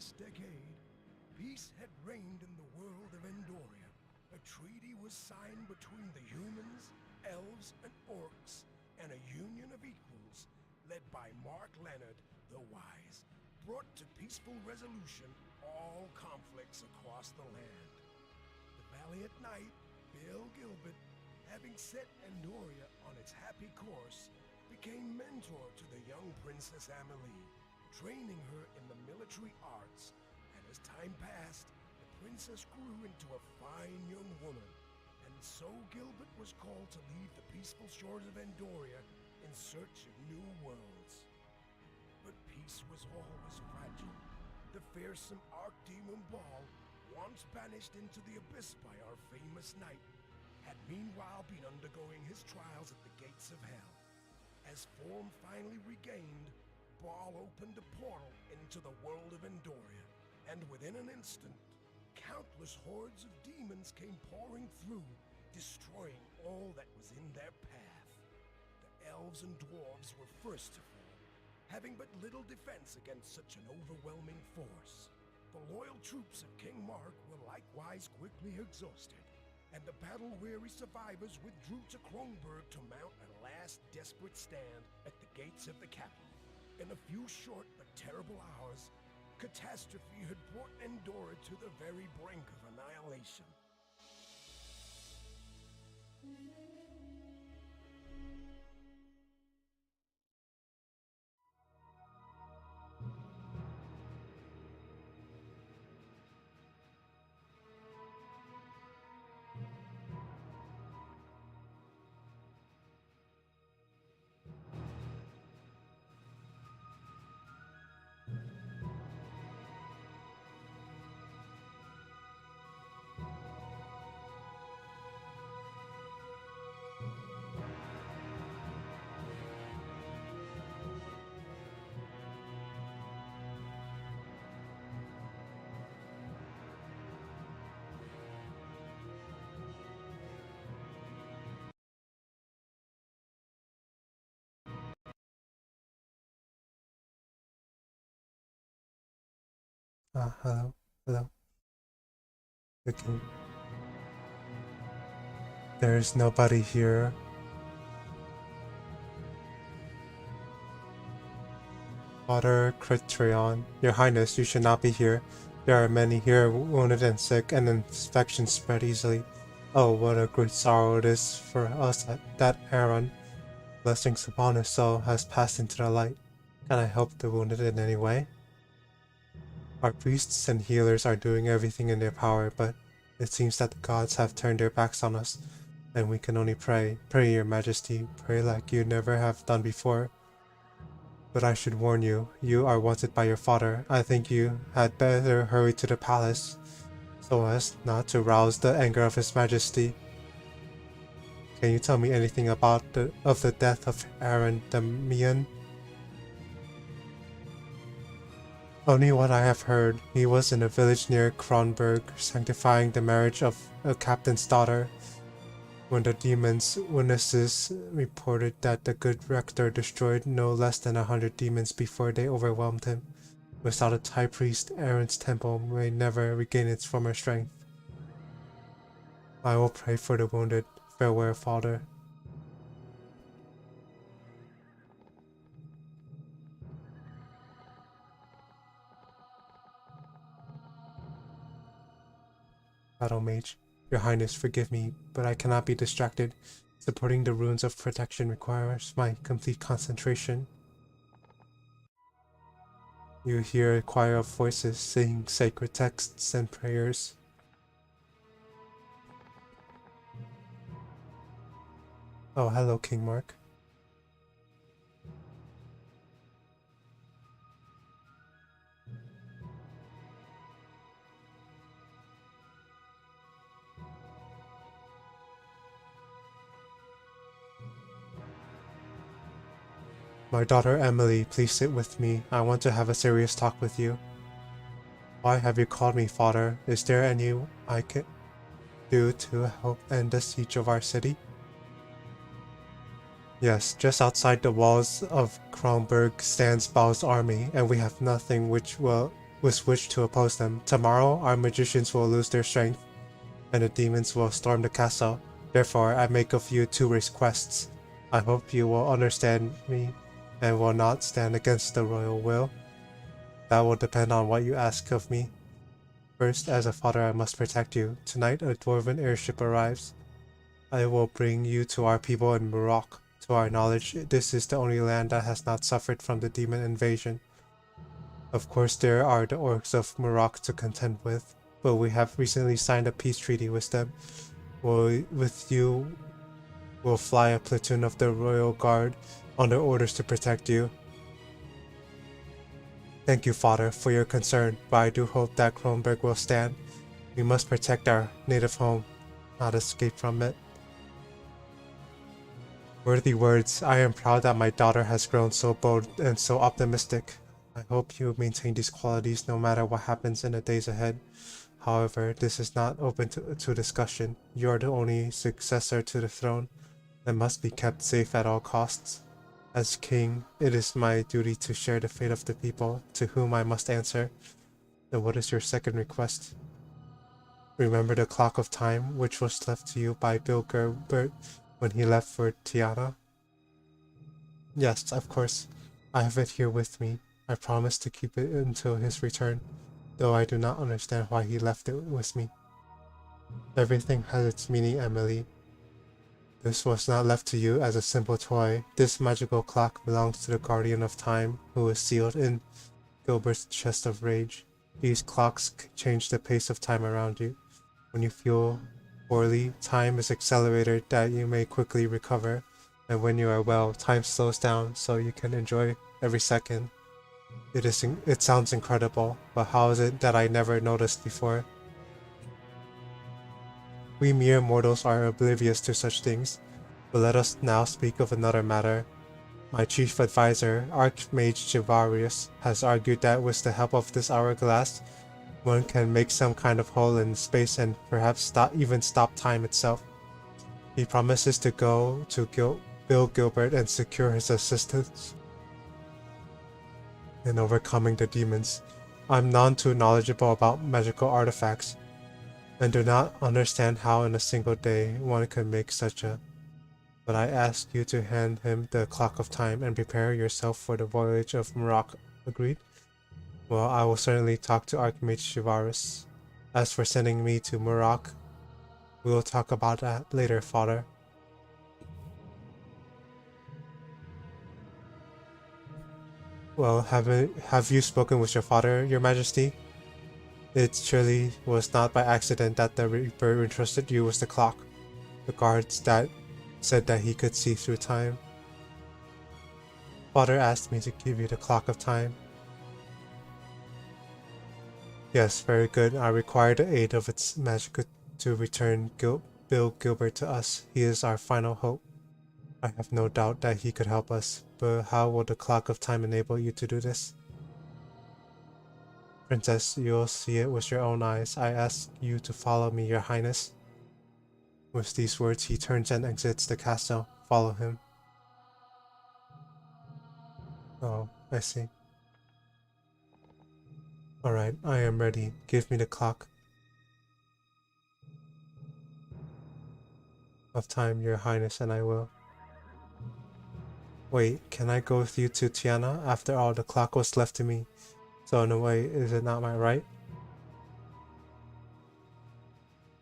last decade, peace had reigned in the world of Endoria. A treaty was signed between the humans, elves, and orcs, and a union of equals, led by Mark Leonard the Wise, brought to peaceful resolution all conflicts across the land. The valiant knight, Bill Gilbert, having set Endoria on its happy course, became mentor to the young Princess Amelie, training her in the military arts, and as time passed, the princess grew into a fine young woman, and so Gilbert was called to leave the peaceful shores of Endoria in search of new worlds. But peace was always fragile. The fearsome Archdemon Ball, once banished into the abyss by our famous knight, had meanwhile been undergoing his trials at the gates of hell. As form finally regained, Ball opened a portal into the world of Endoria, and within an instant, countless hordes of demons came pouring through, destroying all that was in their path. The elves and dwarves were first to fall, having but little defense against such an overwhelming force. The loyal troops of King Mark were likewise quickly exhausted, and the battle-weary survivors withdrew to Kronberg to mount a last desperate stand at the gates of the capital. In a few short but terrible hours, catastrophe had brought Endoria to the very brink of annihilation. Hello, hello. Okay. There's nobody here. Father Critrion, Your Highness, you should not be here. There are many here wounded and sick, and infection spread easily. Oh, what a great sorrow it is for us that Aaron, blessings upon his soul, has passed into the light. Can I help the wounded in any way? Our priests and healers are doing everything in their power, but it seems that the gods have turned their backs on us, and we can only pray. Pray, Your Majesty, pray like you never have done before. But I should warn you, you are wanted by your father. I think you had better hurry to the palace, so as not to rouse the anger of His Majesty. Can you tell me anything about the death of Aaron Damian? Only what I have heard. He was in a village near Kronberg, sanctifying the marriage of a captain's daughter, when the demons' witnesses reported that the good rector destroyed no less than 100 demons before they overwhelmed him. Without a high priest, Aaron's temple may never regain its former strength. I will pray for the wounded. Farewell, Father. Battle Mage, Your Highness, forgive me, but I cannot be distracted. Supporting the runes of protection requires my complete concentration. You hear a choir of voices singing sacred texts and prayers. Oh, hello, King Mark. My daughter Emily, please sit with me. I want to have a serious talk with you. Why have you called me, Father? Is there any I can do to help end the siege of our city? Yes, just outside the walls of Kronberg stands Bao's army, and we have nothing which will with which to oppose them. Tomorrow, our magicians will lose their strength, and the demons will storm the castle. Therefore, I make of you 2 requests. I hope you will understand me and will not stand against the royal will. That will depend on what you ask of me. First, as a father, I must protect you. Tonight, a dwarven airship arrives. I will bring you to our people in Morocco. To our knowledge, this is the only land that has not suffered from the demon invasion. Of course, there are the Orcs of Morocco to contend with, but we have recently signed a peace treaty with them. With you will fly a platoon of the Royal Guard under orders to protect you. Thank you, Father, for your concern, but I do hope that Kronberg will stand. We must protect our native home, not escape from it. Worthy words. I am proud that my daughter has grown so bold and so optimistic. I hope you maintain these qualities no matter what happens in the days ahead. However, this is not open to discussion. You are the only successor to the throne and must be kept safe at all costs. As king, it is my duty to share the fate of the people to whom I must answer. Then what is your second request? Remember the clock of time which was left to you by Bill Gerbert when he left for Tiana? Yes, of course. I have it here with me. I promise to keep it until his return, though I do not understand why he left it with me. Everything has its meaning, Emily. This was not left to you as a simple toy. This magical clock belongs to the Guardian of Time, who is sealed in Gilbert's chest of rage. These clocks change the pace of time around you. When you feel poorly, time is accelerated that you may quickly recover, and when you are well, time slows down so you can enjoy every second. It sounds incredible, but how is it that I never noticed before? We mere mortals are oblivious to such things, but let us now speak of another matter. My chief advisor, Archmage Chivarius, has argued that with the help of this hourglass, one can make some kind of hole in space and perhaps even stop time itself. He promises to go to Bill Gilbert and secure his assistance in overcoming the demons. I'm none too knowledgeable about magical artifacts, and do not understand how in a single day one could make such a... But I ask you to hand him the clock of time and prepare yourself for the voyage of Morocco. Agreed? Well, I will certainly talk to Archmage Shivaris. As for sending me to Morocco, we will talk about that later, Father. Well, have you spoken with your father, Your Majesty? It surely was not by accident that the Reaper entrusted you with the clock. The guards that said that he could see through time. Father asked me to give you the clock of time. Yes, very good. I require the aid of its magic to return Bill Gilbert to us. He is our final hope. I have no doubt that he could help us, but how will the clock of time enable you to do this? Princess, you'll see it with your own eyes. I ask you to follow me, Your Highness. With these words, he turns and exits the castle. Follow him. Oh, I see. Alright, I am ready. Give me the clock of time, Your Highness, and I will. Wait, can I go with you to Tiana? After all, the clock was left to me. So in a way, is it not my right?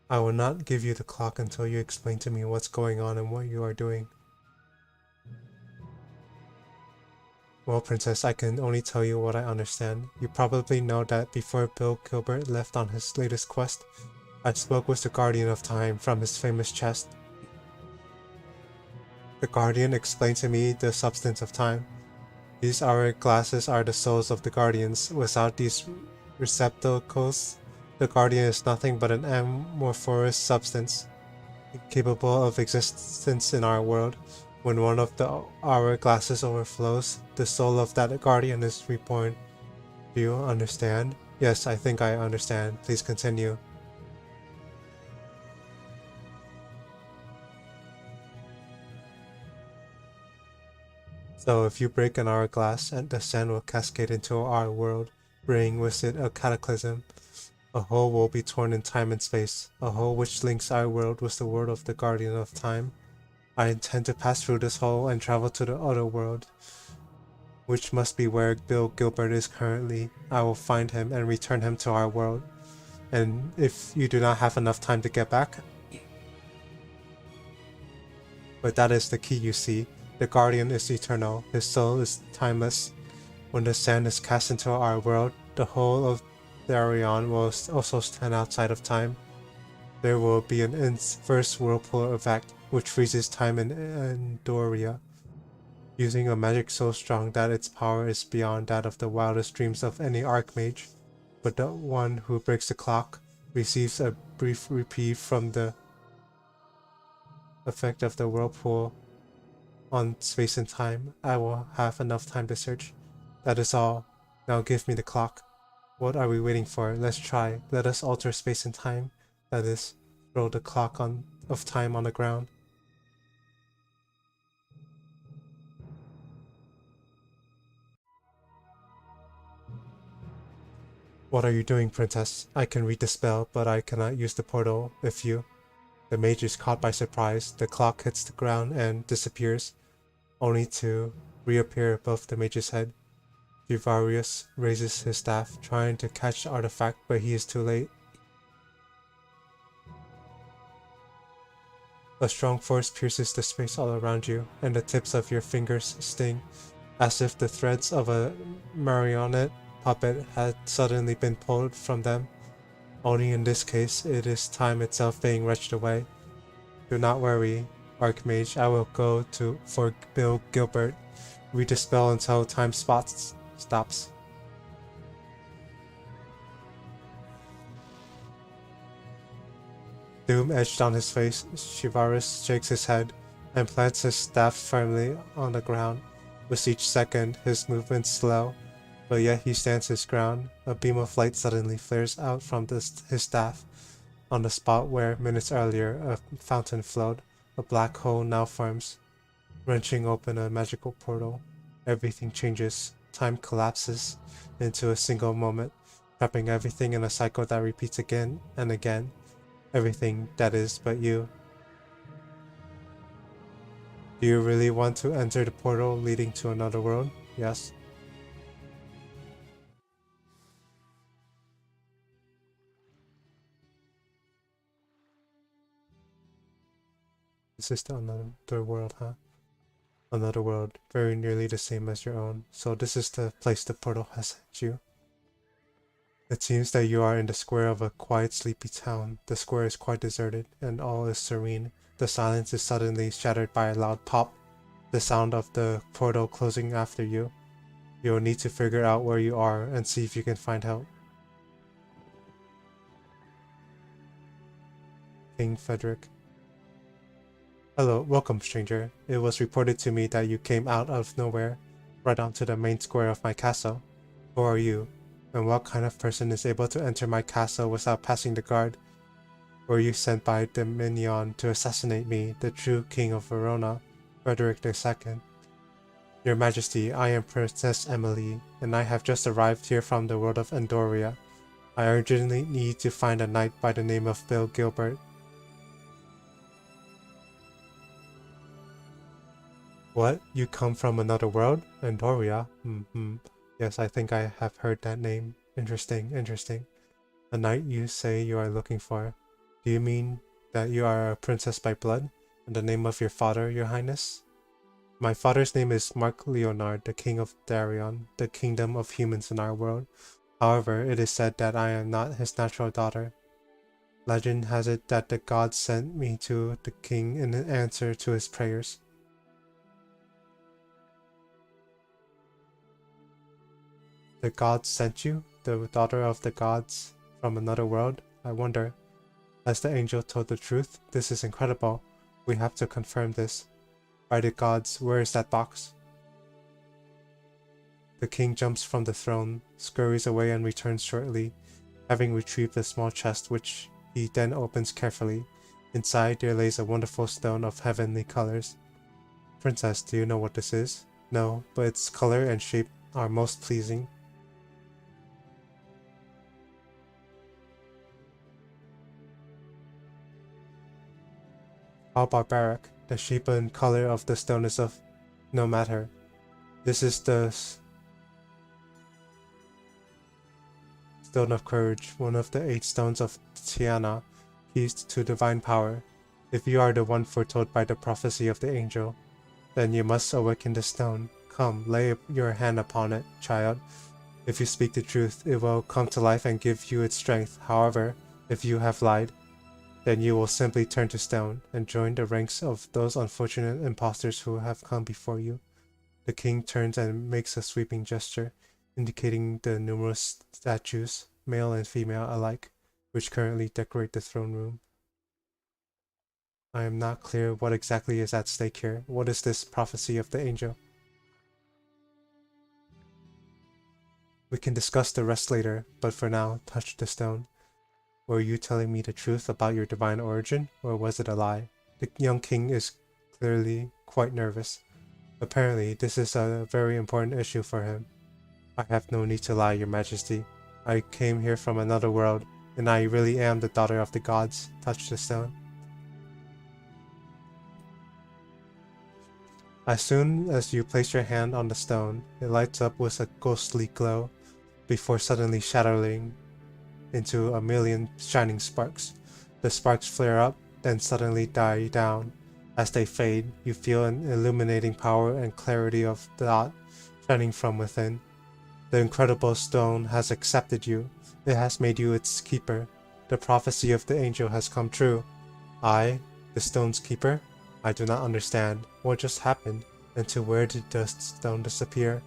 I will not give you the clock until you explain to me what's going on and what you are doing. Well, Princess, I can only tell you what I understand. You probably know that before Bill Gilbert left on his latest quest, I spoke with the Guardian of Time from his famous chest. The Guardian explained to me the substance of time. These hourglasses are the souls of the Guardians. Without these receptacles, the Guardian is nothing but an amorphous substance, capable of existence in our world. When one of the hourglasses overflows, the soul of that Guardian is reborn. Do you understand? Yes, I think I understand. Please continue. So if you break an hourglass, and the sand will cascade into our world, bring with it a cataclysm. A hole will be torn in time and space, a hole which links our world with the world of the Guardian of Time. I intend to pass through this hole and travel to the other world, which must be where Bill Gilbert is currently. I will find him and return him to our world. And if you do not have enough time to get back... But that is the key, you see. The Guardian is eternal, his soul is timeless. When the sand is cast into our world, the whole of Therion will also stand outside of time. There will be an inverse whirlpool effect, which freezes time in Andoria, using a magic so strong that its power is beyond that of the wildest dreams of any archmage. But the one who breaks the clock receives a brief reprieve from the effect of the whirlpool on space and time. I will have enough time to search. That is all. Now give me the clock. What are we waiting for? Let's try. Let us alter space and time. That is, throw the clock of time on the ground. What are you doing, princess? I can read the spell, but I cannot use the portal if you... The mage is caught by surprise. The clock hits the ground and disappears, only to reappear above the mage's head. Vivarius raises his staff, trying to catch the artifact, but he is too late. A strong force pierces the space all around you, and the tips of your fingers sting, as if the threads of a marionette puppet had suddenly been pulled from them. Only in this case, it is time itself being wrenched away. Do not worry, Archmage, I will go for Bill Gilbert. Read the spell until time stops. Doom etched on his face, Shivaris shakes his head and plants his staff firmly on the ground. With each second, his movements slow, but yet he stands his ground. A beam of light suddenly flares out from his staff. On the spot where, minutes earlier, a fountain flowed, a black hole now forms, wrenching open a magical portal. Everything changes. Time collapses into a single moment, trapping everything in a cycle that repeats again and again. Everything, that is, but you. Do you really want to enter the portal leading to another world? Yes. This is the another world, huh? Another world, very nearly the same as your own. So this is the place the portal has sent you. It seems that you are in the square of a quiet, sleepy town. The square is quite deserted, and all is serene. The silence is suddenly shattered by a loud pop, the sound of the portal closing after you. You will need to figure out where you are and see if you can find help. King Frederick. Hello, welcome, stranger. It was reported to me that you came out of nowhere, right onto the main square of my castle. Who are you? And what kind of person is able to enter my castle without passing the guard? Were you sent by the minion to assassinate me, the true king of Verona, Frederick II? Your Majesty, I am Princess Emily, and I have just arrived here from the world of Andoria. I urgently need to find a knight by the name of Bill Gilbert. What? You come from another world? Andoria? Yes, I think I have heard that name. Interesting, interesting. A knight you say you are looking for. Do you mean that you are a princess by blood? In the name of your father, your highness? My father's name is Mark Leonard, the king of Therion, the kingdom of humans in our world. However, it is said that I am not his natural daughter. Legend has it that the gods sent me to the king in answer to his prayers. The gods sent you? The daughter of the gods from another world? I wonder. Has the angel told the truth? This is incredible. We have to confirm this. By the gods, where is that box? The king jumps from the throne, scurries away and returns shortly, having retrieved a small chest which he then opens carefully. Inside there lays a wonderful stone of heavenly colors. Princess, do you know what this is? No, but its color and shape are most pleasing. How barbaric. The shape and color of the stone is of no matter. This is the Stone of Courage, one of the 8 stones of Tiana, keys to divine power. If you are the one foretold by the prophecy of the angel, then you must awaken the stone. Come, lay your hand upon it, child. If you speak the truth, it will come to life and give you its strength. However, if you have lied, then you will simply turn to stone and join the ranks of those unfortunate impostors who have come before you. The king turns and makes a sweeping gesture, indicating the numerous statues, male and female alike, which currently decorate the throne room. I am not clear what exactly is at stake here. What is this prophecy of the angel? We can discuss the rest later, but for now, touch the stone. Were you telling me the truth about your divine origin, or was it a lie? The young king is clearly quite nervous. Apparently, this is a very important issue for him. I have no need to lie, your majesty. I came here from another world, and I really am the daughter of the gods. Touch the stone. As soon as you place your hand on the stone, it lights up with a ghostly glow, before suddenly shattering into a million shining sparks. The sparks flare up, then suddenly die down. As they fade, you feel an illuminating power and clarity of thought shining from within. The incredible stone has accepted you. It has made you its keeper. The prophecy of the angel has come true. I, the stone's keeper? I do not understand. What just happened? And to where did the stone disappear?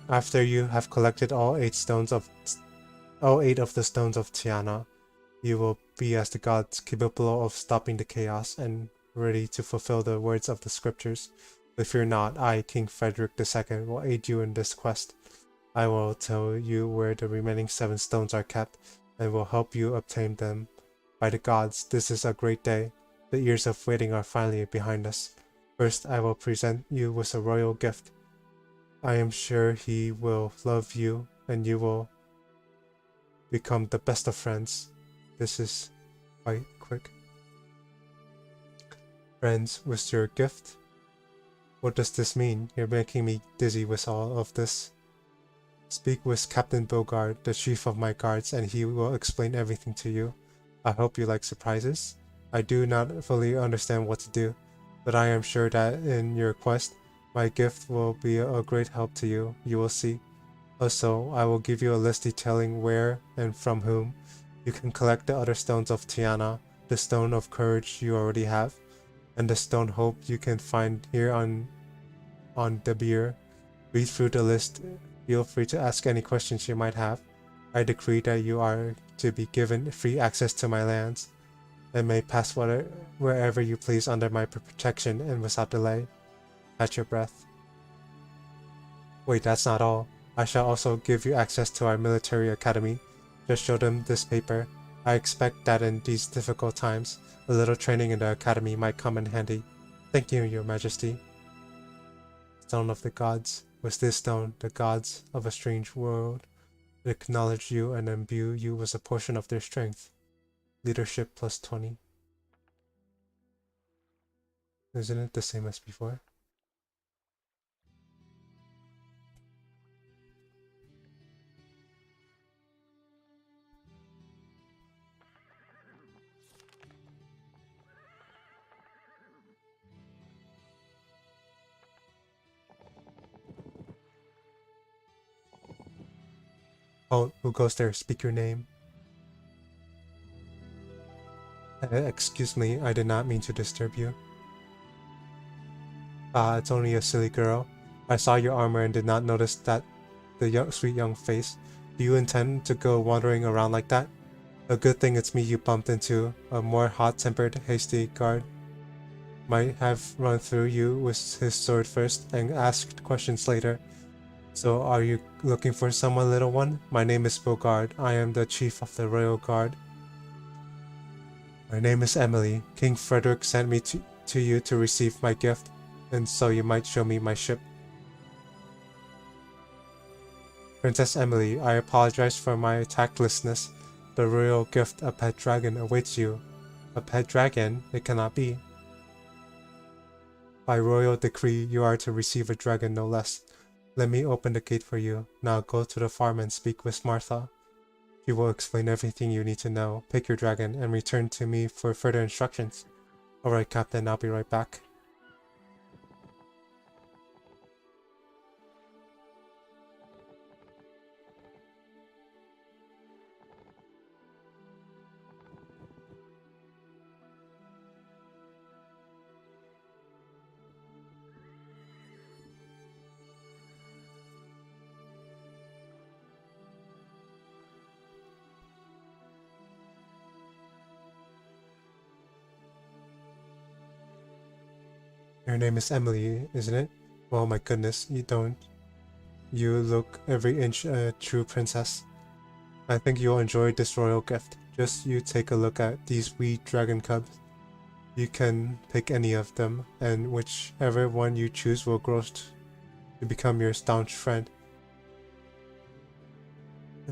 After you have collected all 8 of the stones of Tiana, you will be as the gods, capable of stopping the chaos and ready to fulfill the words of the scriptures. But fear not, I, King Frederick II, will aid you in this quest. I will tell you where the remaining 7 stones are kept, and will help you obtain them. By the gods, this is a great day. The years of waiting are finally behind us. First, I will present you with a royal gift. I am sure he will love you, and you will become the best of friends. This is quite quick. Friends with your gift? What does this mean? You're making me dizzy with all of this. Speak with Captain Bogard, the chief of my guards, and he will explain everything to you. I hope you like surprises. I do not fully understand what to do, but I am sure that in your quest, my gift will be a great help to you. You will see. Also, I will give you a list detailing where and from whom you can collect the other stones of Tiana, the stone of courage you already have, and the stone hope you can find here on the beer. Read through the list. Feel free to ask any questions you might have. I decree that you are to be given free access to my lands, and may pass wherever you please under my protection and without delay. Catch your breath. Wait, that's not all. I shall also give you access to our military academy. Just show them this paper. I expect that in these difficult times, a little training in the academy might come in handy. Thank you, your majesty. Stone of the gods. With this stone, the gods of a strange world acknowledge you and imbue you with a portion of their strength. Leadership plus 20. Isn't it the same as before? Oh, who goes there? Speak your name. Excuse me, I did not mean to disturb you. It's only a silly girl. I saw your armor and did not notice that sweet young face. Do you intend to go wandering around like that? A good thing it's me you bumped into. A more hot-tempered, hasty guard might have run through you with his sword first and asked questions later. So are you looking for someone, little one? My name is Bogard. I am the chief of the royal guard. My name is Emily. King Frederick sent me to you to receive my gift, and so you might show me my ship. Princess Emily, I apologize for my tactlessness. the royal gift, a pet dragon, awaits you. A pet dragon? It cannot be. By royal decree, you are to receive a dragon, no less. Let me open the gate for you. Now go to the farm and speak with Martha. He will explain everything you need to know. Pick your dragon and return to me for further instructions. Alright, Captain, I'll be right back. Your name is Emily, isn't it? Well, my goodness, you don't. You look every inch a true princess. I think you'll enjoy this royal gift. Just you take a look at these wee dragon cubs. You can pick any of them, and whichever one you choose will grow to become your staunch friend.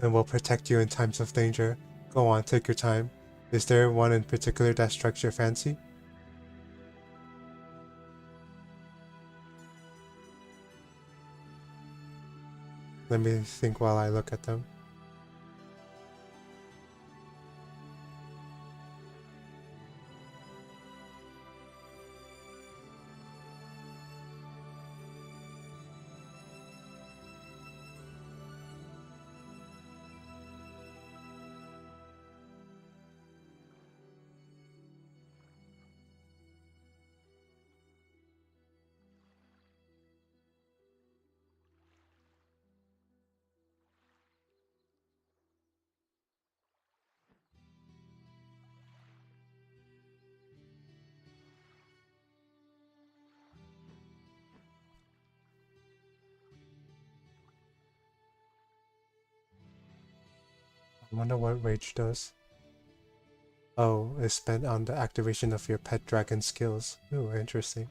And will protect you in times of danger. Go on, take your time. Is there one in particular that strikes your fancy? Let me think while I look at them. I wonder what Rage does. Oh, it's spent on the activation of your pet dragon skills. Ooh, interesting.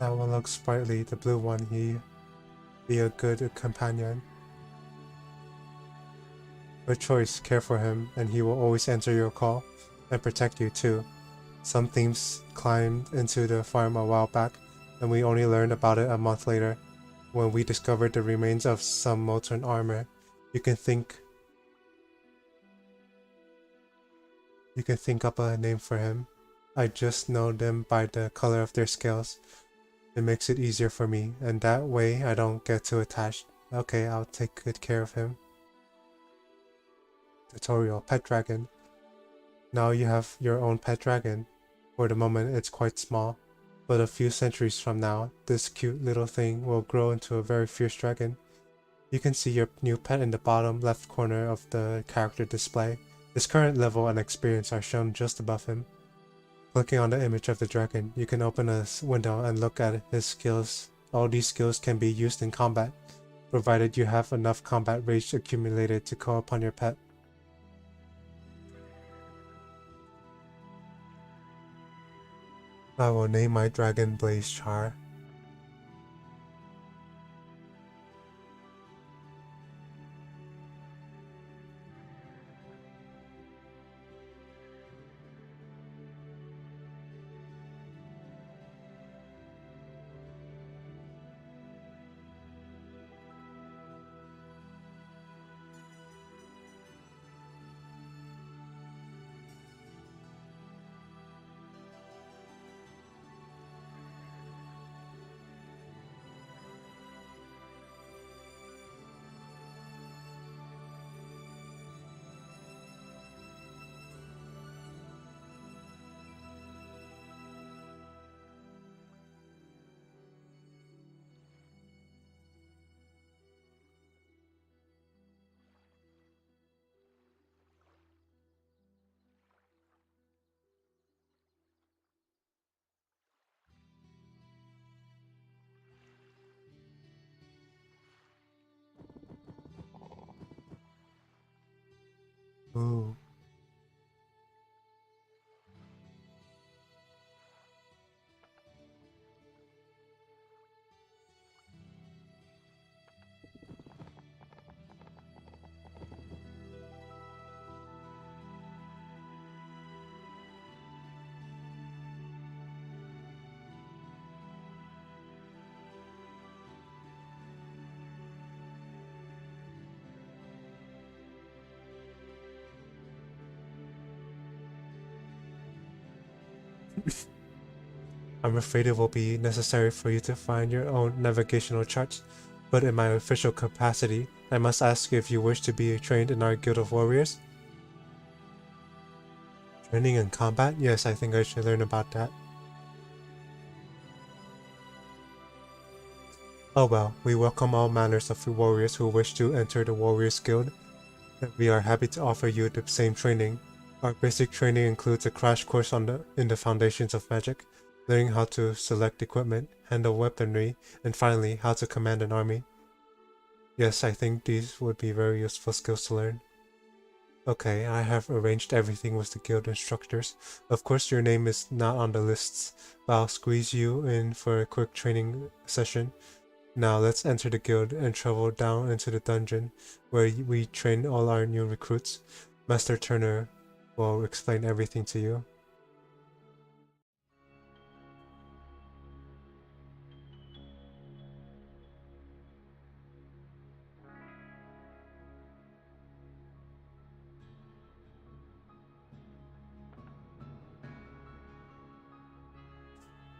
That one looks sprightly, the blue one. He be a good companion. Good choice, care for him, and he will always answer your call, and protect you too. Some thieves climbed into the farm a while back, and we only learned about it a month later, when we discovered the remains of some molten armor. You can think up a name for him. I just know them by the color of their scales. It makes it easier for me, and that way I don't get too attached. Okay, I'll take good care of him. Tutorial, Pet Dragon. Now you have your own pet dragon. For the moment it's quite small, but a few centuries from now, this cute little thing will grow into a very fierce dragon. You can see your new pet in the bottom left corner of the character display. His current level and experience are shown just above him. Clicking on the image of the dragon, you can open a window and look at his skills. All these skills can be used in combat, provided you have enough combat rage accumulated to call upon your pet. I will name my dragon Blaze Char. Ooh. I'm afraid it will be necessary for you to find your own navigational charts, but in my official capacity, I must ask if you wish to be trained in our Guild of Warriors? Training in combat? Yes, I think I should learn about that. Oh well, we welcome all manners of warriors who wish to enter the Warriors Guild, and we are happy to offer you the same training. Our basic training includes a crash course in the foundations of magic, learning how to select equipment, handle weaponry, and finally, how to command an army. Yes, I think these would be very useful skills to learn. Okay, I have arranged everything with the guild instructors. Of course, your name is not on the lists, but I'll squeeze you in for a quick training session. Now let's enter the guild and travel down into the dungeon, where we train all our new recruits. Master Turner will explain everything to you.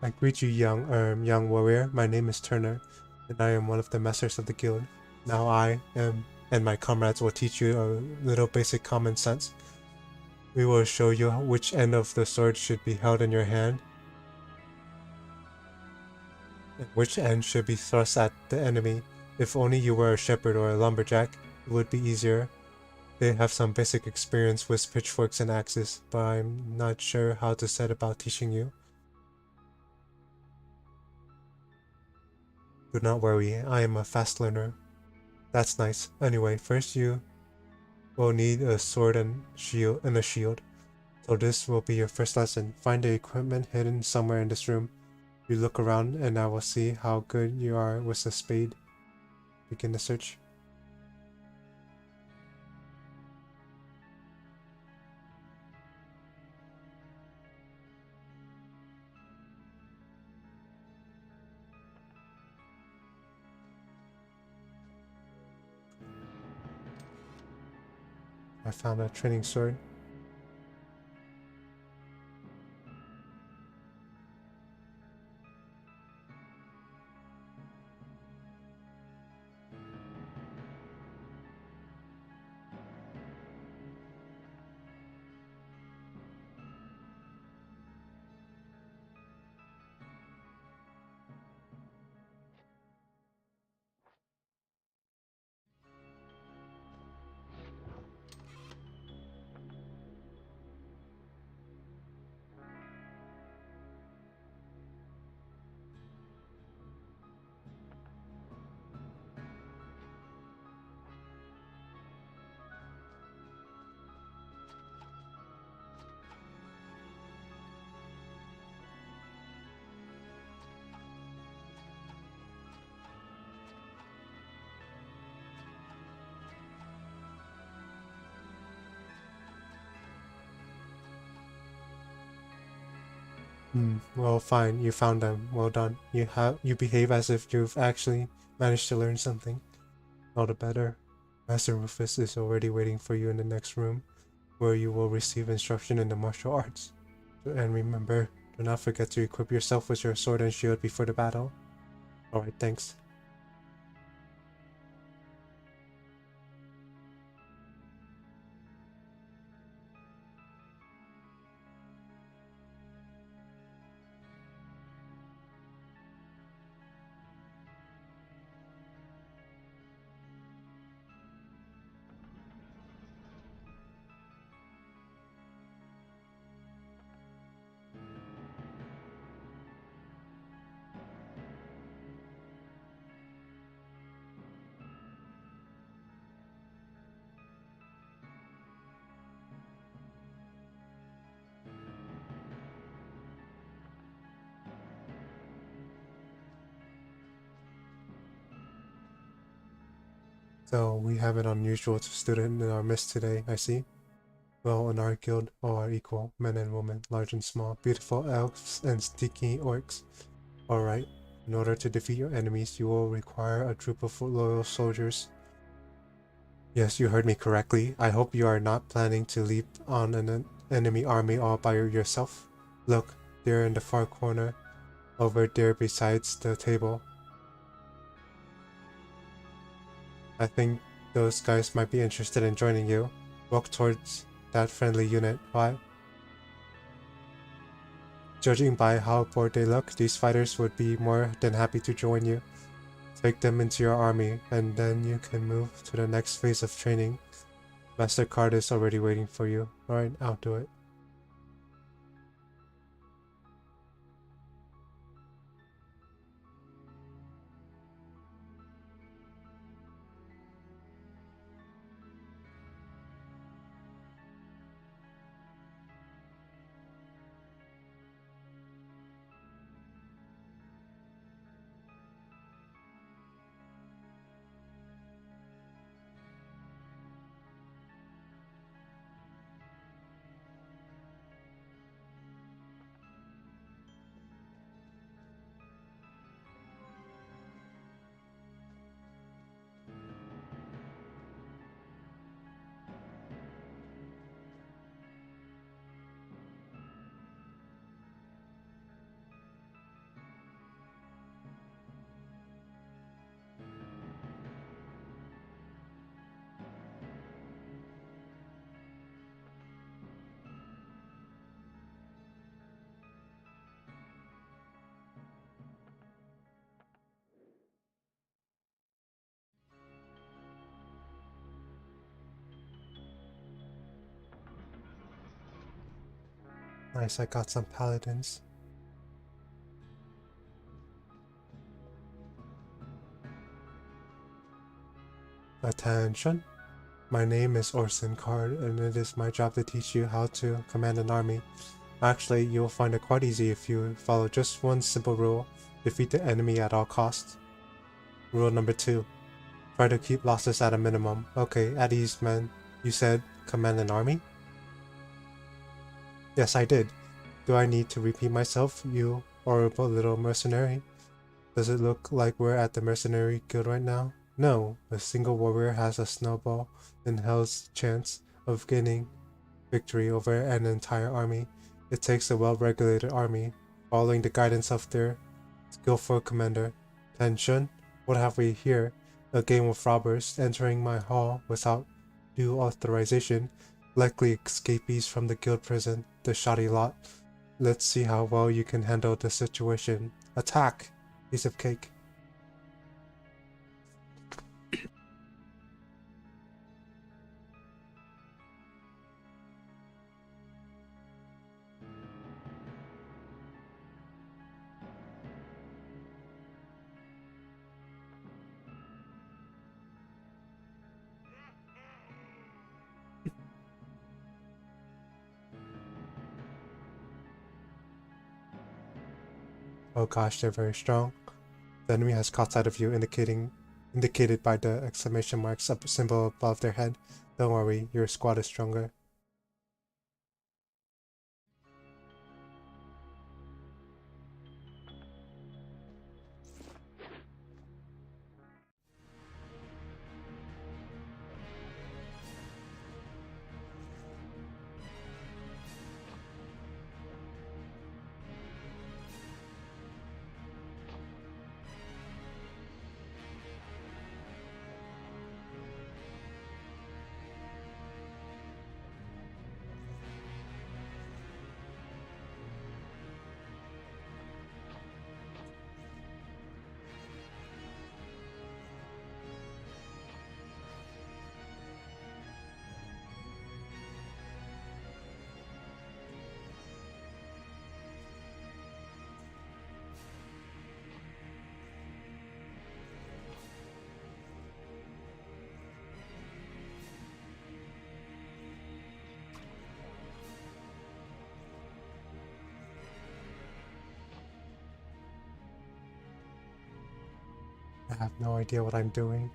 I greet you, young warrior. My name is Turner, and I am one of the masters of the guild. Now I am, and my comrades will teach you a little basic common sense. We will show you which end of the sword should be held in your hand, and which end should be thrust at the enemy. If only you were a shepherd or a lumberjack, it would be easier. They have some basic experience with pitchforks and axes, but I'm not sure how to set about teaching you. Do not worry, I am a fast learner. That's nice. Anyway, first you will need a sword and a shield. So this will be your first lesson. Find the equipment hidden somewhere in this room. You look around and I will see how good you are with a spade. Begin the search. I found a training sword. Well, fine. You found them. Well done. You behave as if you've actually managed to learn something. All the better. Master Rufus is already waiting for you in the next room, where you will receive instruction in the martial arts. And remember, do not forget to equip yourself with your sword and shield before the battle. Alright, thanks. So we have an unusual student in our midst today, I see. Well, in our guild, all are equal, men and women, large and small, beautiful elves and sneaky orcs. Alright, in order to defeat your enemies, you will require a troop of loyal soldiers. Yes, you heard me correctly. I hope you are not planning to leap on an enemy army all by yourself. Look, they're in the far corner, over there besides the table. I think those guys might be interested in joining you. Walk towards that friendly unit. Why? Judging by how bored they look, these fighters would be more than happy to join you. Take them into your army, and then you can move to the next phase of training. MasterCard is already waiting for you. Alright, I'll do it. Nice, I got some paladins. Attention! My name is Orson Card, and it is my job to teach you how to command an army. Actually, you will find it quite easy if you follow just one simple rule: defeat the enemy at all costs. Rule number 2. Try to keep losses at a minimum. Okay, at ease, man. You said command an army? Yes, I did. Do I need to repeat myself, you horrible little mercenary? Does it look like we're at the mercenary guild right now? No, a single warrior has a snowball in hell's chance of gaining victory over an entire army. It takes a well-regulated army, following the guidance of their skillful commander. Tension, what have we here? A game of robbers entering my hall without due authorization, likely escapees from the guild prison, the shoddy lot. Let's see how well you can handle the situation. Attack! Piece of cake. Oh gosh, they're very strong. The enemy has caught sight of you, indicated by the exclamation marks up symbol above their head. Don't worry, your squad is stronger. I have no idea what I'm doing.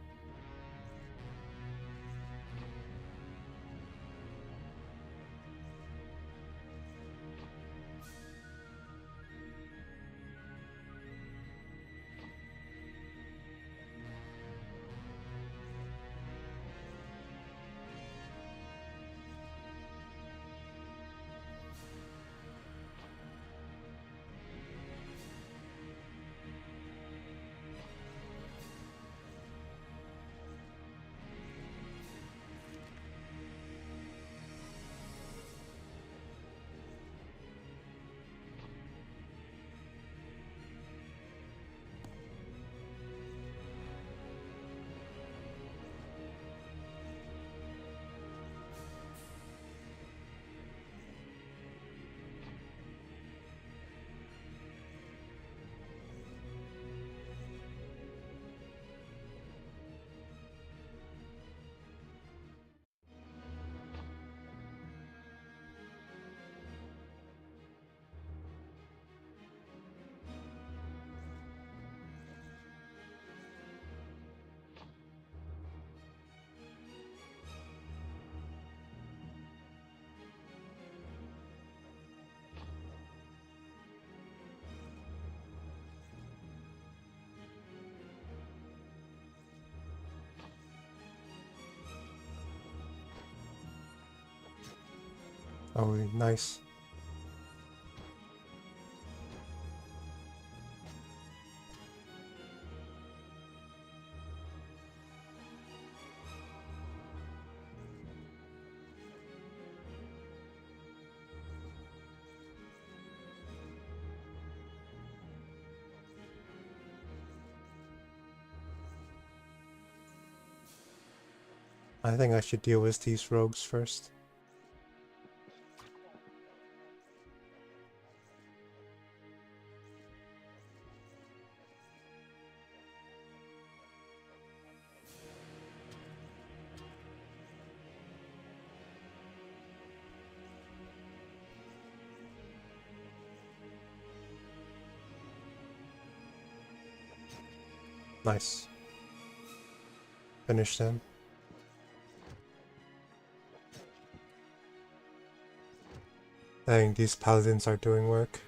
Oh, nice. I think I should deal with these rogues first. Nice. Finish them. I think these paladins are doing work.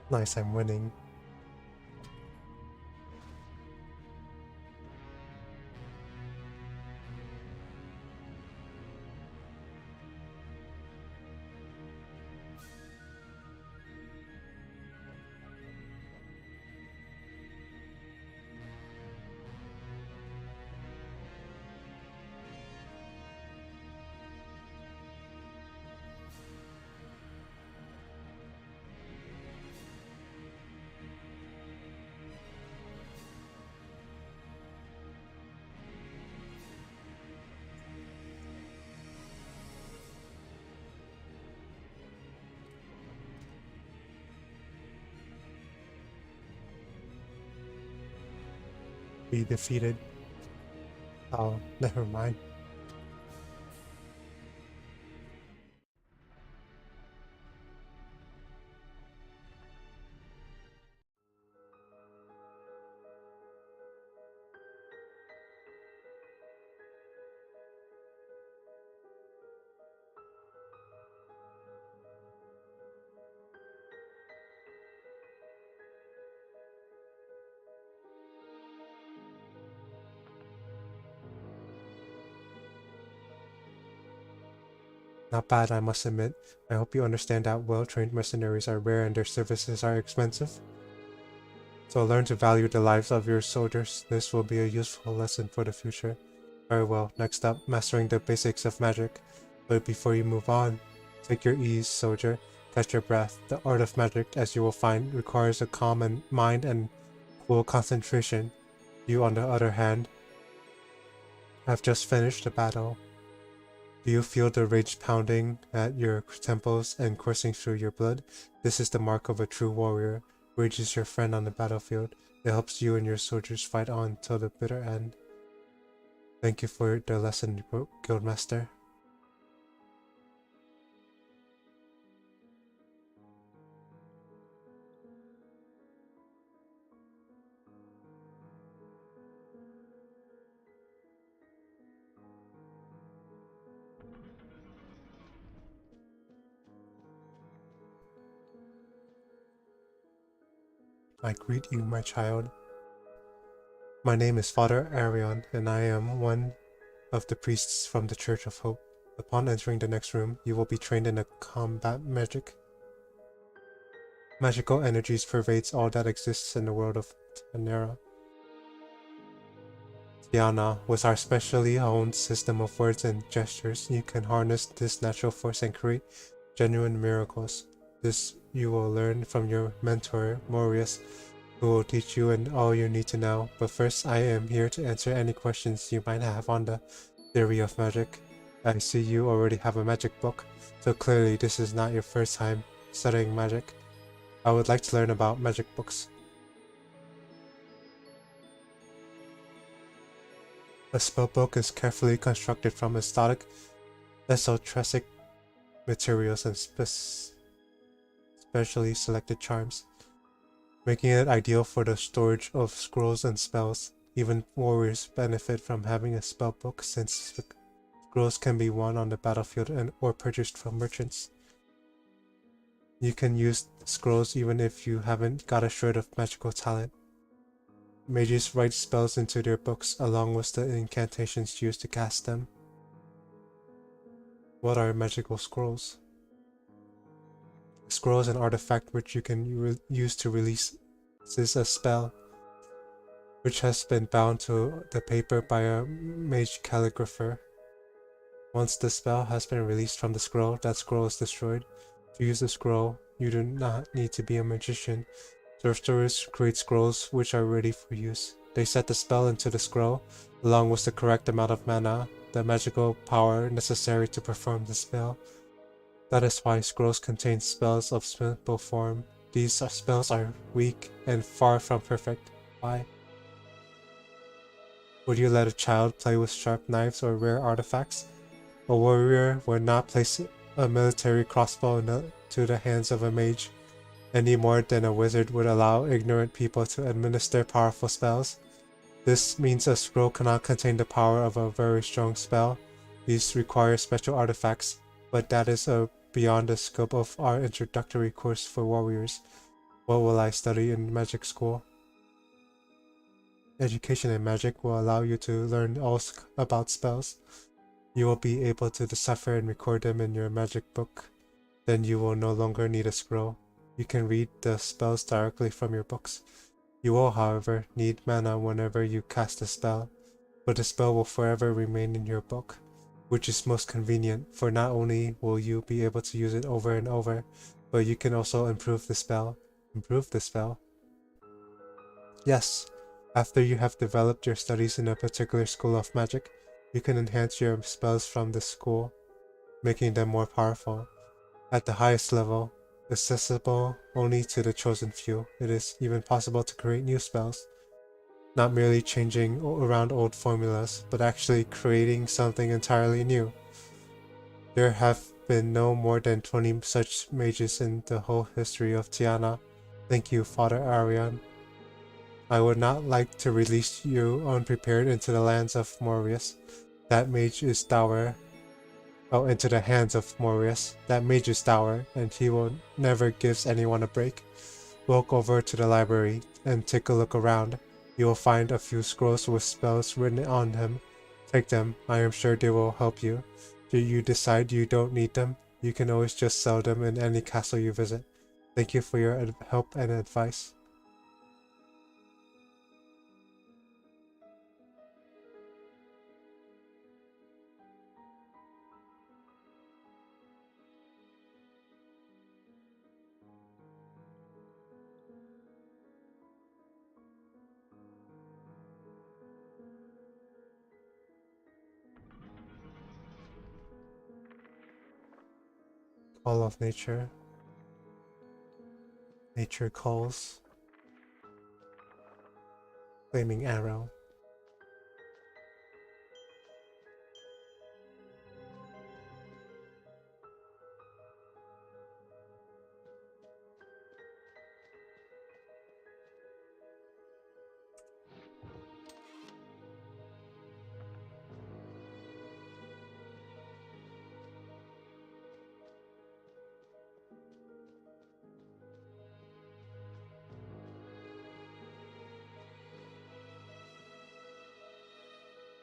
Nice, I'm winning. Be defeated. Oh, never mind. Not bad, I must admit. I hope you understand that well-trained mercenaries are rare and their services are expensive. So learn to value the lives of your soldiers. This will be a useful lesson for the future. Very well, next up, mastering the basics of magic. But before you move on, take your ease, soldier. Catch your breath. The art of magic, as you will find, requires a calm mind and cool concentration. You, on the other hand, have just finished the battle. Do you feel the rage pounding at your temples and coursing through your blood? This is the mark of a true warrior. Rage is your friend on the battlefield. It helps you and your soldiers fight on till the bitter end. Thank you for the lesson, Guildmaster. I greet you, my child. My name is Father Arion, and I am one of the priests from the Church of Hope. Upon entering the next room, you will be trained in a combat magic. Magical energies pervades all that exists in the world of Tanera. Tiana, with our specially honed system of words and gestures, you can harness this natural force and create genuine miracles. This you will learn from your mentor, Morius, who will teach you and all you need to know. But first, I am here to answer any questions you might have on the theory of magic. I see you already have a magic book, so clearly this is not your first time studying magic. I would like to learn about magic books. A spellbook is carefully constructed from exotic, esoteric materials and specially selected charms, making it ideal for the storage of scrolls and spells. Even warriors benefit from having a spellbook since scrolls can be won on the battlefield or purchased from merchants. You can use scrolls even if you haven't got a shred of magical talent. Mages write spells into their books along with the incantations used to cast them. What are magical scrolls? A scroll is an artifact which you can use to release a spell, which has been bound to the paper by a mage calligrapher. Once the spell has been released from the scroll, that scroll is destroyed. To use the scroll, you do not need to be a magician. Sorcerers create scrolls which are ready for use. They set the spell into the scroll, along with the correct amount of mana, the magical power necessary to perform the spell. That is why scrolls contain spells of simple form. These spells are weak and far from perfect. Why? Would you let a child play with sharp knives or rare artifacts? A warrior would not place a military crossbow into the hands of a mage, any more than a wizard would allow ignorant people to administer powerful spells. This means a scroll cannot contain the power of a very strong spell. These require special artifacts, but that is beyond the scope of our introductory course for warriors. What will I study in magic school? Education in magic will allow you to learn all about spells. You will be able to decipher and record them in your magic book. Then you will no longer need a scroll. You can read the spells directly from your books. You will, however, need mana whenever you cast a spell, but the spell will forever remain in your book, which is most convenient, for not only will you be able to use it over and over, but you can also improve the spell. Improve the spell? Yes. After you have developed your studies in a particular school of magic, you can enhance your spells from the school, making them more powerful. At the highest level, accessible only to the chosen few, it is even possible to create new spells. Not merely changing around old formulas, but actually creating something entirely new. There have been no more than 20 such mages in the whole history of Tiana. Thank you, Father Arion. I would not like to release you unprepared into the lands of Morius. That mage is dour. Oh, into the hands of Morius. That mage is dour, and he will never gives anyone a break. Walk over to the library and take a look around. You will find a few scrolls with spells written on them. Take them, I am sure they will help you. Do you decide you don't need them? You can always just sell them in any castle you visit. Thank you for your help and advice. Call of nature. Nature calls. Flaming arrow.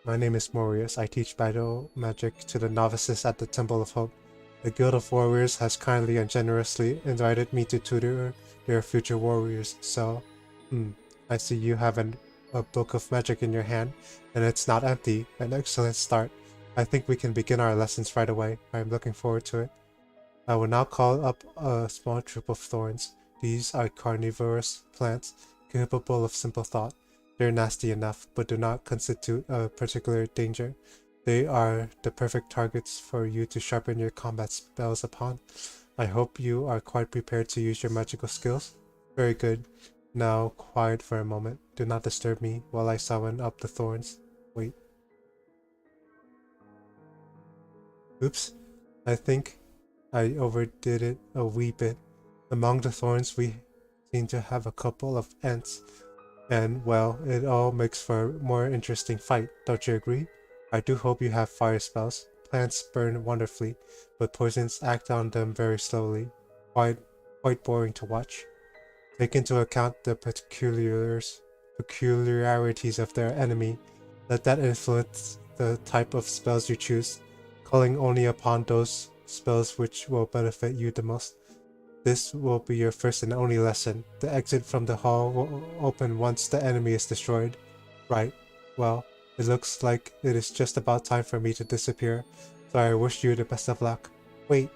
My name is Morius. I teach battle magic to the novices at the Temple of Hope. The Guild of Warriors has kindly and generously invited me to tutor their future warriors, so... I see you have a book of magic in your hand, and it's not empty. An excellent start. I think we can begin our lessons right away. I am looking forward to it. I will now call up a small troop of thorns. These are carnivorous plants, capable of simple thought. They're nasty enough, but do not constitute a particular danger. They are the perfect targets for you to sharpen your combat spells upon. I hope you are quite prepared to use your magical skills. Very good. Now, quiet for a moment. Do not disturb me while I summon up the thorns. Wait. Oops. I think I overdid it a wee bit. Among the thorns we seem to have a couple of ants. And, well, it all makes for a more interesting fight, don't you agree? I do hope you have fire spells. Plants burn wonderfully, but poisons act on them very slowly. Quite boring to watch. Take into account the peculiarities of their enemy. Let that influence the type of spells you choose, calling only upon those spells which will benefit you the most. This will be your first and only lesson. The exit from the hall will open once the enemy is destroyed. Right. Well, it looks like it is just about time for me to disappear, so I wish you the best of luck. Wait.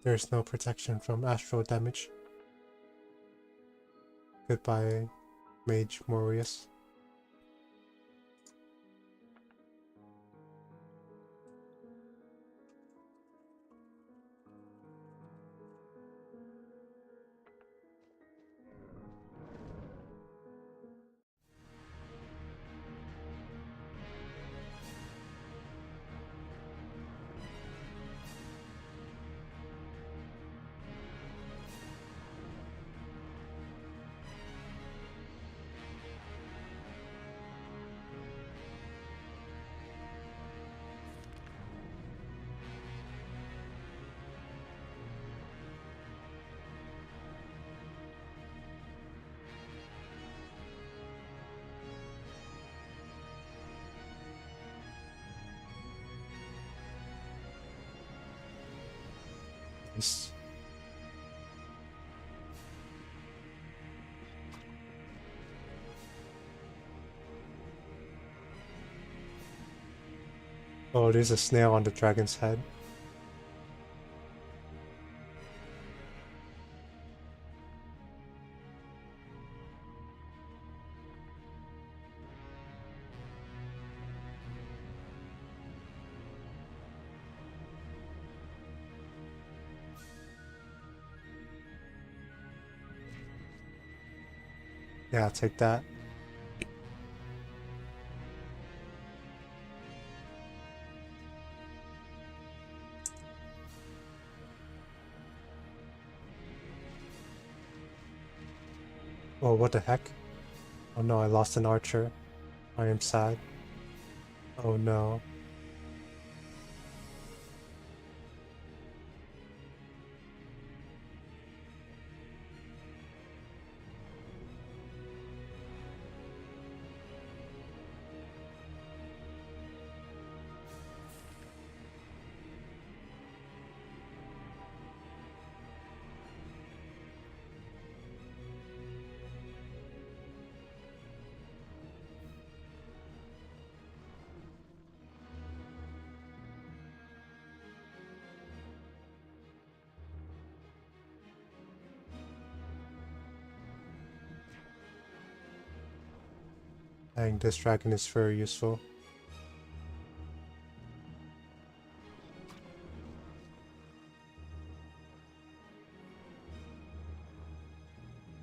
There is no protection from astral damage. Goodbye, Mage Morius. Nice. Oh, there's a snail on the dragon's head. Yeah, I'll take that. Oh, what the heck? Oh no, I lost an archer. I am sad. Oh no. Dang, this dragon is very useful.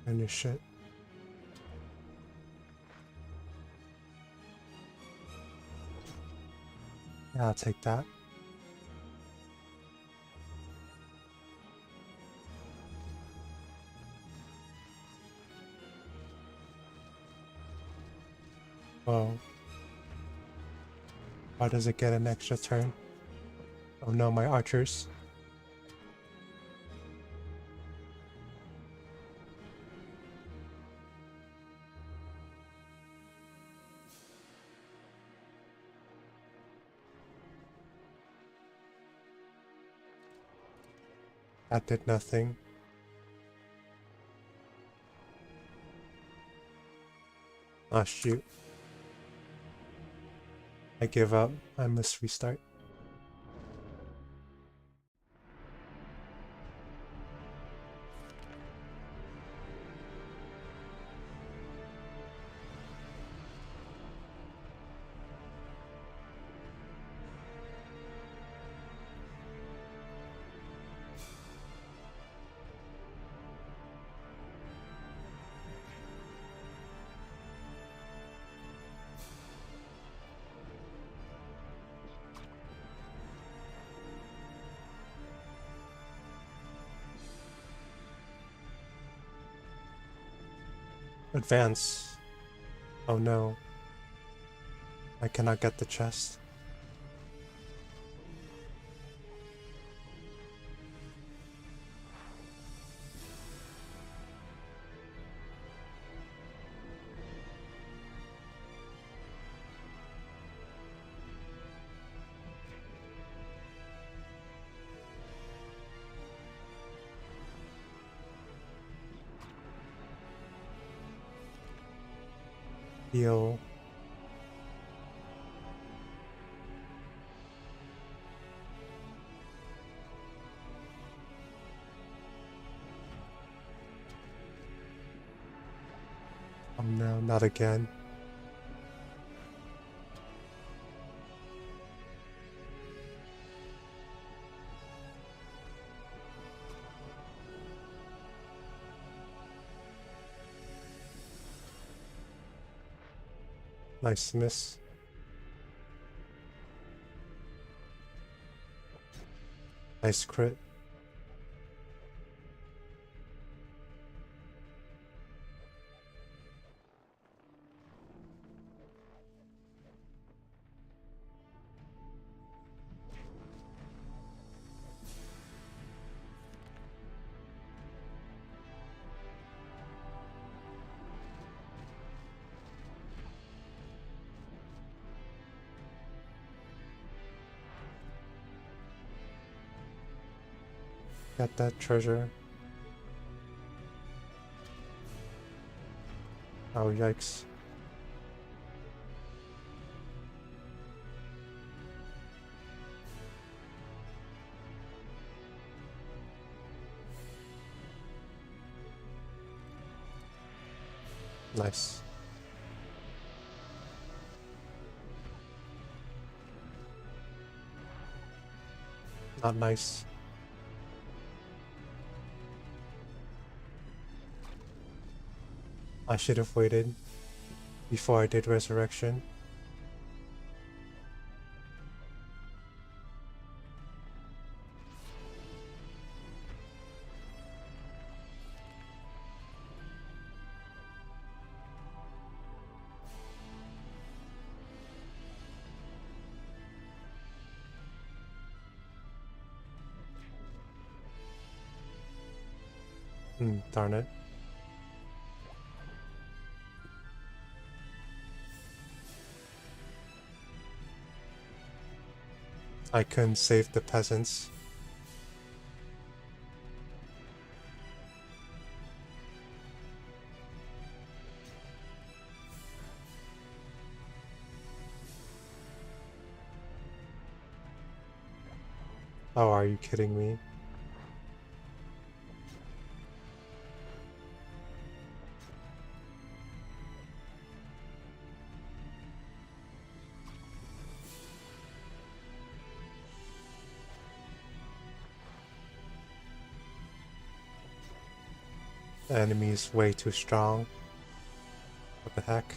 And your shit. Yeah, I'll take that. Whoa. Why does it get an extra turn? Oh no, my archers. That did nothing. Ah, shoot. I give up. I must restart. Advance. Oh no. I cannot get the chest. Heal. Oh no, not again. Nice miss. Nice crit. Got that treasure. Oh, yikes. Nice. Not nice. I should have waited before I did resurrection. Darn it. I couldn't save the peasants. Oh, are you kidding me? The enemy is way too strong. What the heck?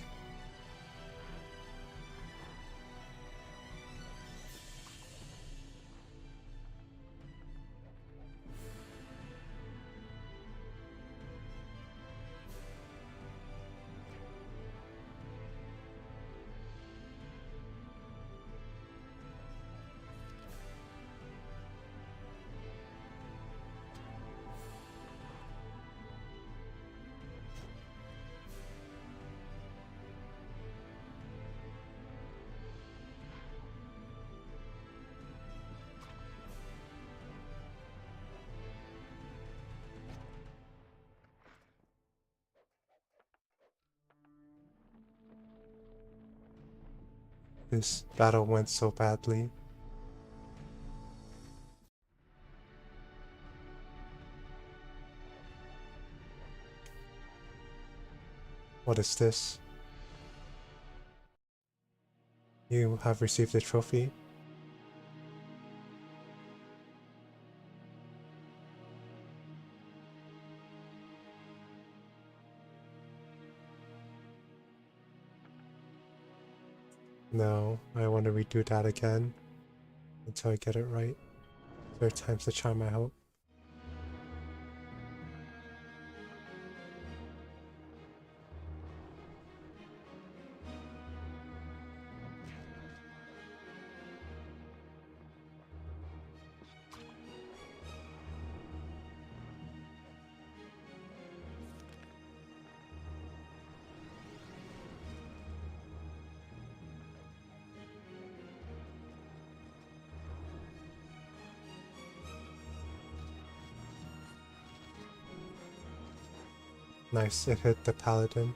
This battle went so badly. What is this? You have received a trophy. No, I want to redo that again until I get it right. Third time's the charm, I hope. Nice, it hit the paladin.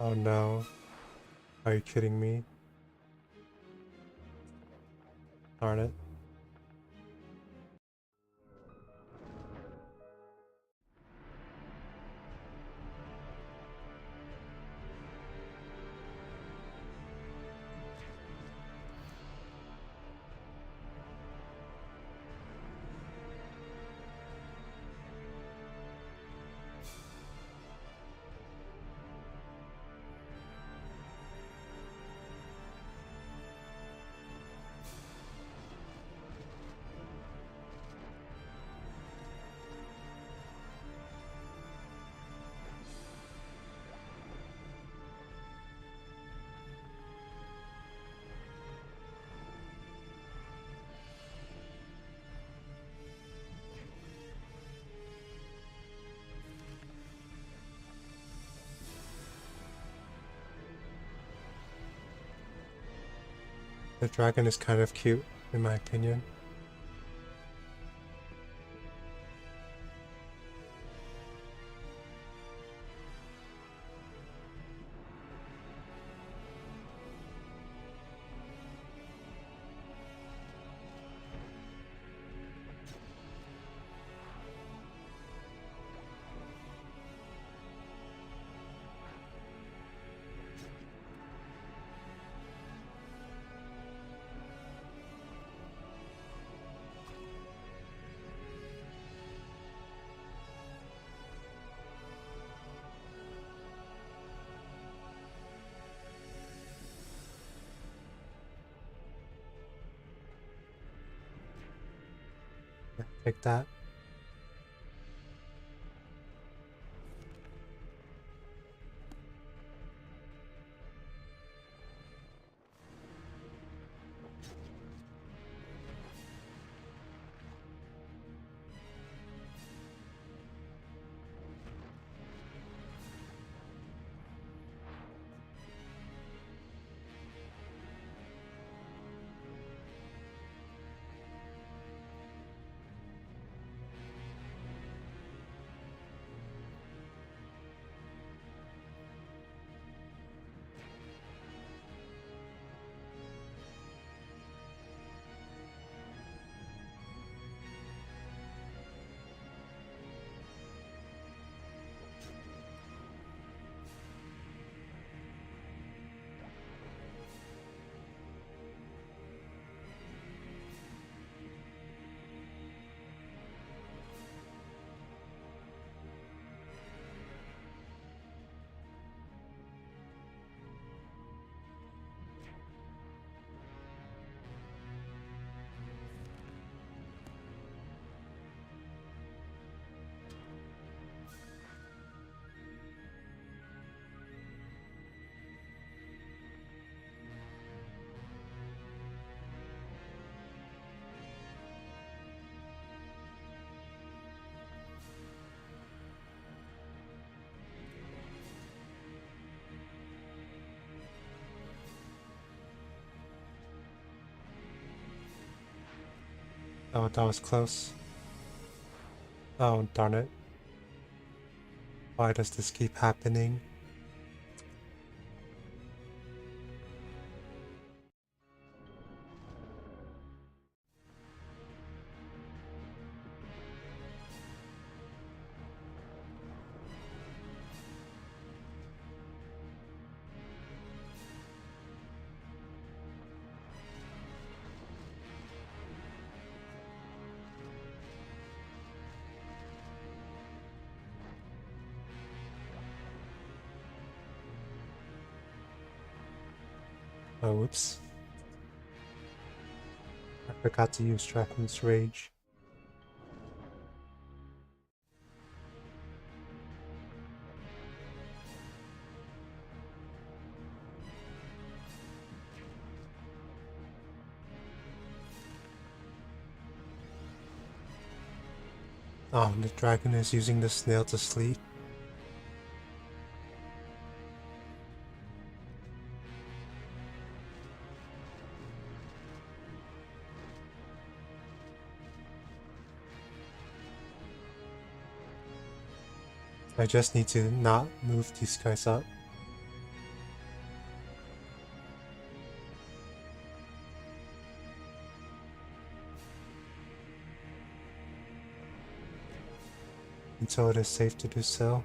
Oh no. Are you kidding me? Darn it. The dragon is kind of cute, in my opinion. Take that. Oh, that was close. Oh, darn it. Why does this keep happening? Oh, oops. I forgot to use Dragon's Rage. Oh, the dragon is using the snail to sleep. I just need to not move these guys up. Until it is safe to do so.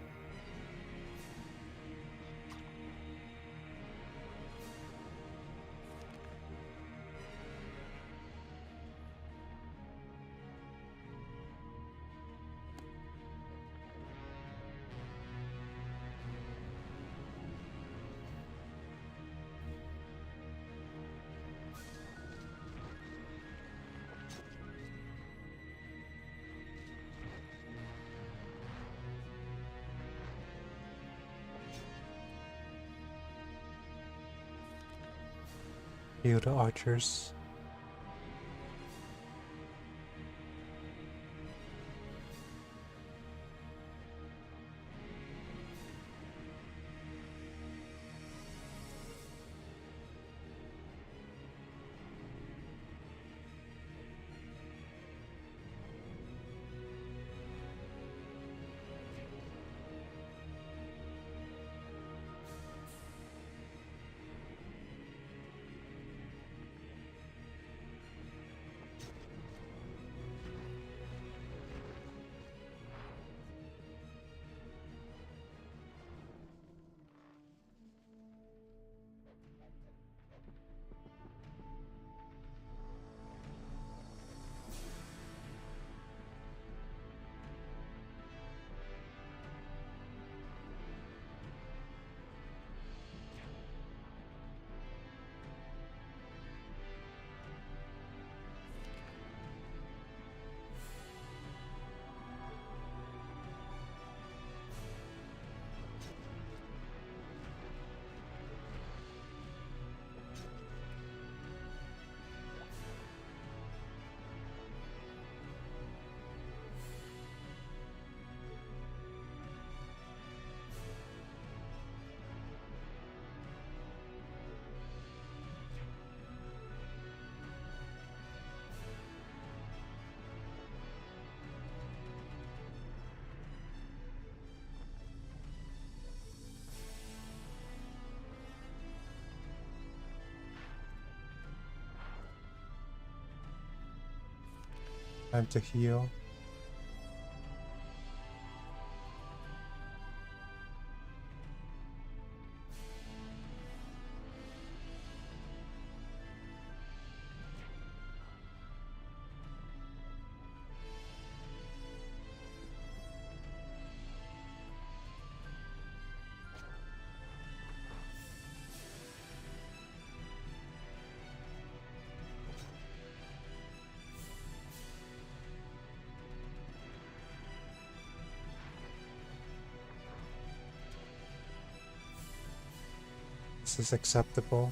Heal the archers. Time to heal. This is acceptable.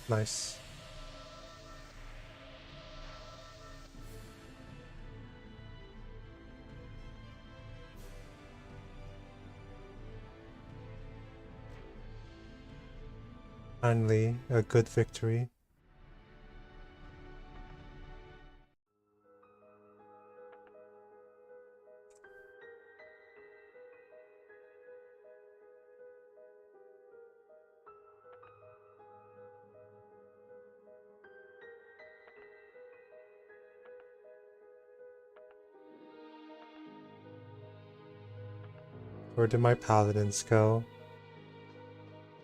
Nice. Finally, a good victory. Where did my paladins go?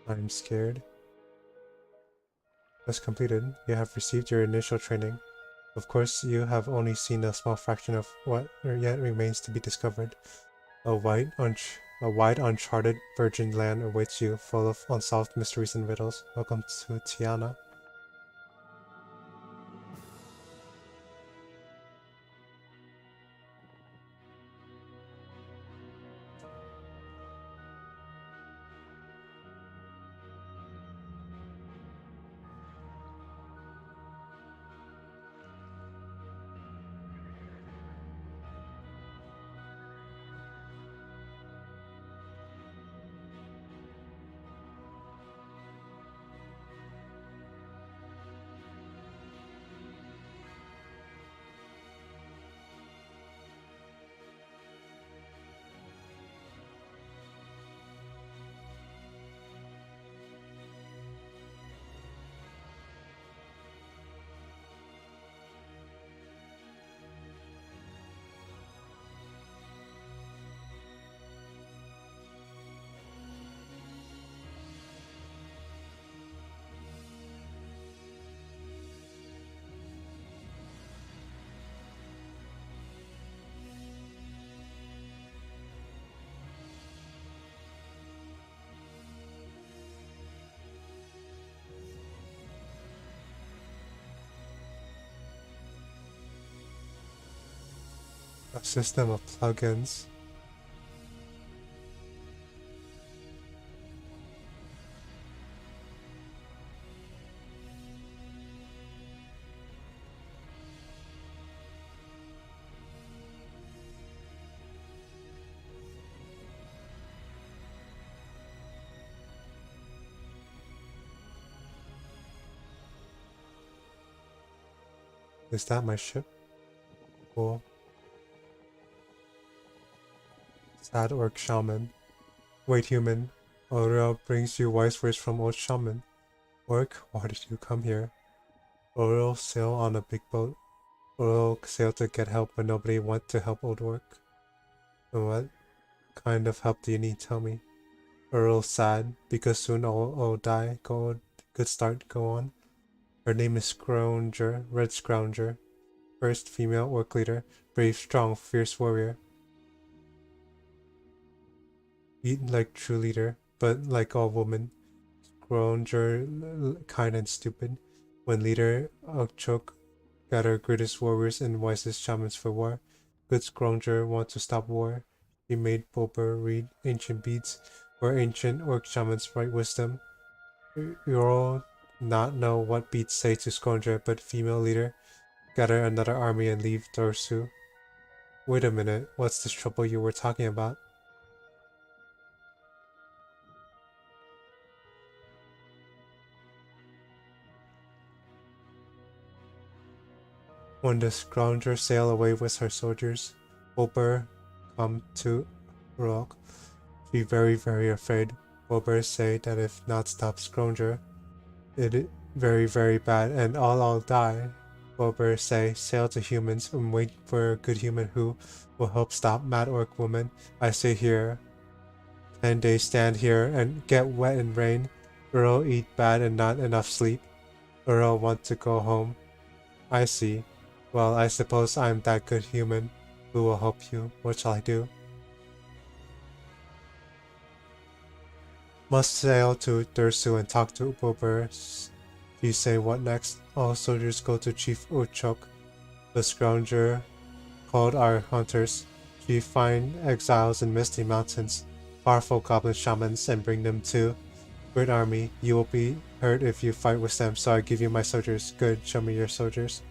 I'm scared. Quest completed. You have received your initial training. Of course, you have only seen a small fraction of what yet remains to be discovered. A wide, uncharted virgin land awaits you, full of unsolved mysteries and riddles. Welcome to Tiana. A system of plugins. Is that my ship? Cool. Sad Orc Shaman. Wait, human. Aurel brings you wise words from old shaman. Orc, why did you come here? Aurel sail on a big boat. Aurel sailed to get help, but nobody went to help old Orc. And what kind of help do you need? Tell me. Aurel sad, because soon I'll die. Good start, go on. Her name is Scrounger, Red Scrounger. First female Orc leader. Brave, strong, fierce warrior. Beat like true leader, but like all women. Scrounger, kind and stupid. When leader, Ukchok gather greatest warriors and wisest shamans for war. Good Scrounger want to stop war. He made Bober read ancient beads, where ancient Orc shamans write wisdom. You'll not know what beads say to Scrounger, but female leader, gather another army and leave Dorsu. Wait a minute, what's this trouble you were talking about? When the Scrounger sail away with her soldiers, Bober come to Rock. Be very, very afraid. Bober say that if not stop Scrounger, it very, very bad and all die. Bober say sail to humans and wait for a good human who will help stop Mad Orc woman. I say here. And they stand here and get wet in rain. Earl eat bad and not enough sleep. Earl want to go home. I see. Well, I suppose I'm that good human who will help you. What shall I do? Must sail to Dursu and talk to Bober. You say what next? All soldiers go to Chief Uchok. The Scrounger called our hunters. We find exiles in misty mountains, powerful goblin shamans, and bring them to Great army, you will be hurt if you fight with them, so I give you my soldiers. Good, show me your soldiers.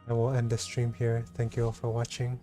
I will end the stream here. Thank you all for watching.